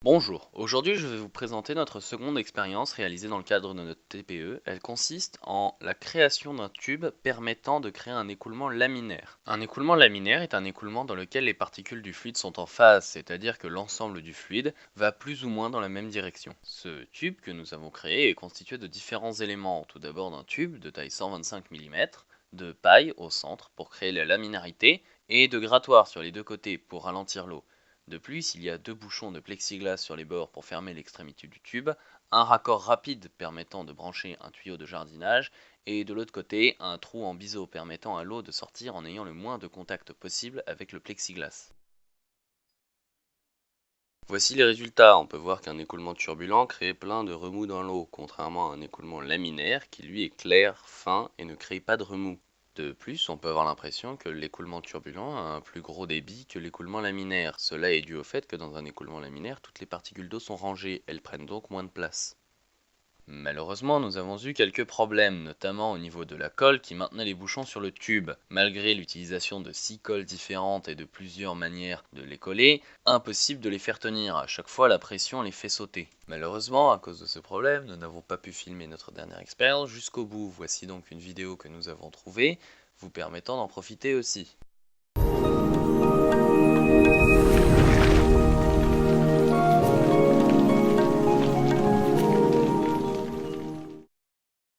Bonjour, aujourd'hui je vais vous présenter notre seconde expérience réalisée dans le cadre de notre TPE. Elle consiste en la création d'un tube permettant de créer un écoulement laminaire. Un écoulement laminaire est un écoulement dans lequel les particules du fluide sont en phase, c'est-à-dire que l'ensemble du fluide va plus ou moins dans la même direction. Ce tube que nous avons créé est constitué de différents éléments. Tout d'abord d'un tube de taille 125 mm, de paille au centre pour créer la laminarité et de grattoirs sur les deux côtés pour ralentir l'eau. De plus, il y a deux bouchons de plexiglas sur les bords pour fermer l'extrémité du tube, un raccord rapide permettant de brancher un tuyau de jardinage, et de l'autre côté, un trou en biseau permettant à l'eau de sortir en ayant le moins de contact possible avec le plexiglas. Voici les résultats. On peut voir qu'un écoulement turbulent crée plein de remous dans l'eau, contrairement à un écoulement laminaire qui lui est clair, fin et ne crée pas de remous. De plus, on peut avoir l'impression que l'écoulement turbulent a un plus gros débit que l'écoulement laminaire. Cela est dû au fait que dans un écoulement laminaire, toutes les particules d'eau sont rangées, elles prennent donc moins de place. Malheureusement, nous avons eu quelques problèmes, notamment au niveau de la colle qui maintenait les bouchons sur le tube. Malgré l'utilisation de 6 colles différentes et de plusieurs manières de les coller, impossible de les faire tenir, à chaque fois la pression les fait sauter. Malheureusement, à cause de ce problème, nous n'avons pas pu filmer notre dernière expérience jusqu'au bout. Voici donc une vidéo que nous avons trouvée, vous permettant d'en profiter aussi.